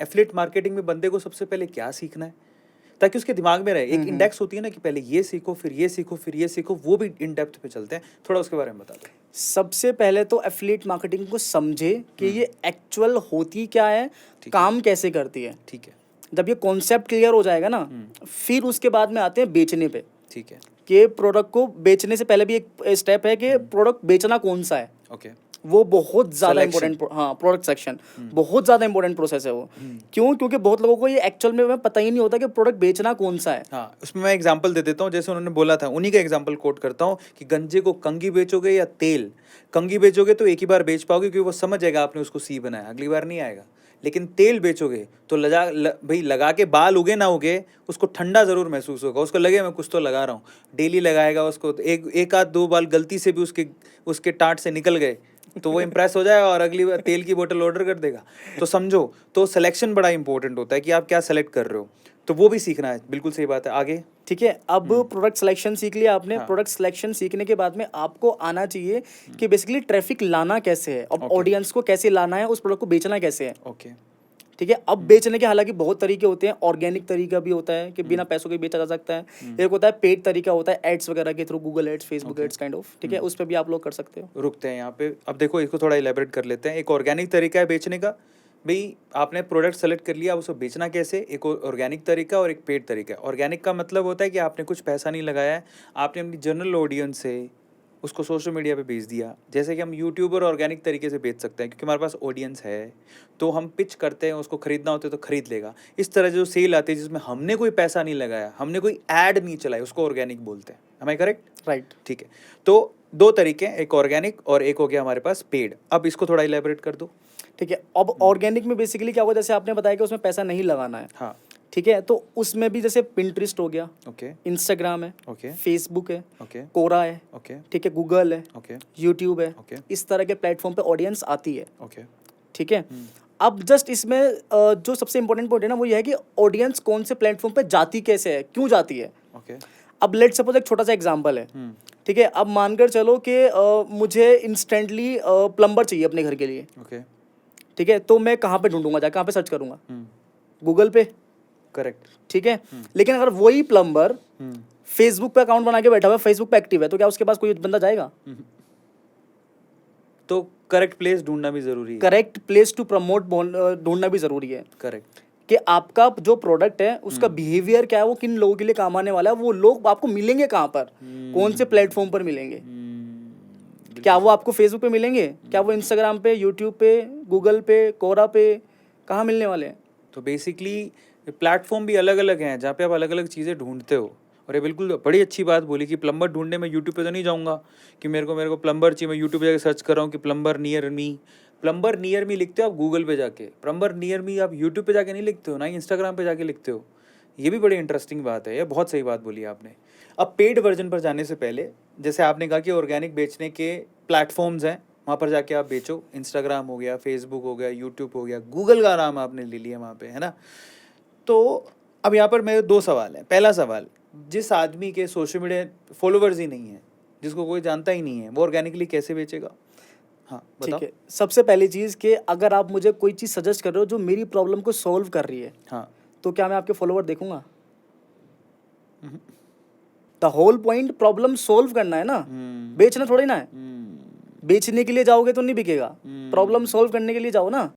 Affiliate marketing में बंदे को सबसे पहले क्या सीखना है, ताकि उसके दिमाग में रहे। एक इंडेक्स होती है ना कि पहले ये सीखो, फिर ये सीखो, फिर ये सीखो, वो भी इन डेप्थ पे चलते हैं। थोड़ा उसके बारे में बता दो। सबसे पहले तो एफिलिएट मार्केटिंग को समझे कि ये एक्चुअल होती क्या है, काम कैसे करती है। ठीक है, जब ये कॉन्सेप्ट क्लियर हो जाएगा ना, फिर उसके बाद में आते हैं बेचने पे। ठीक है, कि प्रोडक्ट को बेचने से पहले भी एक स्टेप है कि प्रोडक्ट बेचना कौन सा है। ओके, वो बहुत ज़्यादा Selection. इंपॉर्टेंट, हाँ, प्रोडक्ट सेक्शन बहुत ज़्यादा इंपॉर्टेंट प्रोसेस है वो। क्यों? क्योंकि बहुत लोगों को ये एक्चुअल में पता ही नहीं होता कि प्रोडक्ट बेचना कौन सा है। हाँ, उसमें मैं एग्जांपल दे देता हूँ। जैसे उन्होंने बोला था, उन्हीं का एग्जांपल कोट करता हूँ कि गंजे को कंघी बेचोगे या तेल। कंघी बेचोगे तो एक ही बार बेच पाओगे, क्योंकि वो समझ जाएगा आपने उसको सी बनाया, अगली बार नहीं आएगा। लेकिन तेल बेचोगे तो भाई लगा के बाल उगे ना उगे, उसको ठंडा ज़रूर महसूस होगा, उसको लगे मैं कुछ तो लगा रहा हूँ। डेली लगाएगा उसको, तो एक आध दो बाल गलती से भी उसके टाट से निकल गए तो वो इम्प्रेस हो जाएगा और अगली बार तेल की बोतल ऑर्डर कर देगा। तो समझो, तो सिलेक्शन बड़ा इंपॉर्टेंट होता है कि आप क्या सेलेक्ट कर रहे हो, तो वो भी सीखना है। बिल्कुल सही बात है। आगे ठीक है, अब प्रोडक्ट सिलेक्शन सीख लिया आपने। प्रोडक्ट सिलेक्शन सीखने के बाद में आपको आना चाहिए कि बेसिकली ट्रैफिक लाना कैसे है, अब ऑडियंस को कैसे लाना है, उस प्रोडक्ट को बेचना कैसे है। ओके, ठीक है, अब बेचने के हालांकि बहुत तरीके होते हैं। ऑर्गेनिक तरीका भी होता है कि बिना पैसों के बेचा जा सकता है। एक होता है पेड तरीका, होता है एड्स वगैरह के through, Google ads, Facebook ads kind of. ठीक है, उस पर भी आप लोग कर सकते हो। रुकते हैं यहाँ पे। अब देखो, इसको थोड़ा इलेबरेट कर लेते हैं। एक ऑर्गेनिक तरीका है बेचने का, भाई आपने प्रोडक्ट सेलेक्ट कर लिया, अब उसको बेचना कैसे। एक ऑर्गेनिक तरीका और एक पेड तरीका है। ऑर्गेनिक का मतलब होता है कि आपने कुछ पैसा नहीं लगाया है, आपने अपनी जनरल ऑडियंस से उसको सोशल मीडिया पे बेच दिया। जैसे कि हम यूट्यूबर ऑर्गेनिक तरीके से बेच सकते हैं, क्योंकि हमारे पास ऑडियंस है, तो हम पिच करते हैं, उसको खरीदना होता है तो खरीद लेगा। इस तरह जो सेल आती है जिसमें हमने कोई पैसा नहीं लगाया, हमने कोई ऐड नहीं चलाया, उसको ऑर्गेनिक बोलते हैं। हमें करेक्ट? राइट। ठीक है, तो दो तरीके हैं, एक ऑर्गेनिक और एक हो गया हमारे पास पेड। अब इसको थोड़ा इलेबरेट कर दो। ठीक है, अब ऑर्गेनिक में बेसिकली क्या होगा, जैसे आपने बताया कि उसमें पैसा नहीं लगाना है। हाँ, ठीक है, तो उसमें भी जैसे पिंटरेस्ट हो गया, ओके, इंस्टाग्राम है, ओके, फेसबुक है, ओके, कोरा है, ओके, ठीक है, गूगल है, ओके, यूट्यूब है, ओके, इस तरह के प्लेटफॉर्म पे ऑडियंस आती है। ओके, ठीक है, अब जस्ट इसमें जो सबसे इंपॉर्टेंट पॉइंट है ना, वो ये है कि ऑडियंस कौन से प्लेटफॉर्म पे जाती कैसे है, क्यों जाती है। ओके, अब लेट सपोज एक छोटा सा एग्जांपल है। ठीक है, अब मानकर चलो कि मुझे इंस्टेंटली प्लम्बर चाहिए अपने घर के लिए। ओके, ठीक है, तो मैं कहाँ पे ढूंढूंगा, जाकर कहाँ पे सर्च करूंगा, गूगल पे। करेक्ट। ठीक है, लेकिन अगर वही प्लम्बर फेसबुक पे अकाउंट बना के बैठा हुआ है, फेसबुक पे एक्टिव है, तो क्या उसके पास कोई बंदा जाएगा? तो करेक्ट प्लेस ढूंढना भी जरूरी है। करेक्ट प्लेस टू प्रमोट ढूंढना भी जरूरी है। करेक्ट, कि आपका जो प्रोडक्ट है उसका बिहेवियर क्या है, वो किन लोगों के लिए काम आने वाला है, वो लोग आपको मिलेंगे कहाँ पर, कौन से प्लेटफॉर्म पर मिलेंगे। क्या वो आपको फेसबुक पे मिलेंगे, क्या वो इंस्टाग्राम पे, यूट्यूब पे, गूगल पे, कोरा पे, कहाँ मिलने वाले हैं। तो बेसिकली प्लेटफॉर्म भी अलग अलग हैं जहाँ पे आप अलग अलग चीज़ें ढूंढते हो। और ये बिल्कुल बड़ी अच्छी बात बोली कि प्लम्बर ढूंढने में यूट्यूब पे तो नहीं जाऊँगा कि मेरे को प्लम्बर चाहिए, मैं यूट्यूब पे जाकर सर्च कर रहा हूँ कि plumber near me. Plumber near me लिखते हो आप गूगल पे जाके, प्लम्बर नियर मी आप यूट्यूब पे जाके नहीं लिखते हो, ना ही इंस्टाग्राम पे जाके लिखते हो। ये भी बड़ी इंटरेस्टिंग बात है, ये बहुत सही बात बोली आपने। अब पेड वर्जन पर जाने से पहले, जैसे आपने कहा कि ऑर्गेनिक बेचने के प्लेटफॉर्म्स हैं, वहाँ पर जाके आप बेचो। इंस्टाग्राम हो गया, फेसबुक हो गया, यूट्यूब हो गया, गूगल का नाम आपने ले लिया वहाँ पे, है ना। तो अब यहाँ पर मेरे दो सवाल हैं। पहला सवाल, जिस आदमी के सोशल मीडिया फॉलोवर्स ही नहीं है, जिसको कोई जानता ही नहीं है, वो ऑर्गेनिकली कैसे बेचेगा? हाँ बताओ। ठीक है, सबसे पहली चीज़ कि अगर आप मुझे कोई चीज़ सजेस्ट कर रहे हो जो मेरी प्रॉब्लम को सॉल्व कर रही है, हाँ, तो क्या मैं आपके फॉलोवर देखूंगा? The whole point problem solve करना है ना, बेचना थोड़ी ना है। बेचने के लिए जाओगे तो नहीं बिकेगा, प्रॉब्लम सॉल्व करने के लिए जाओ ना।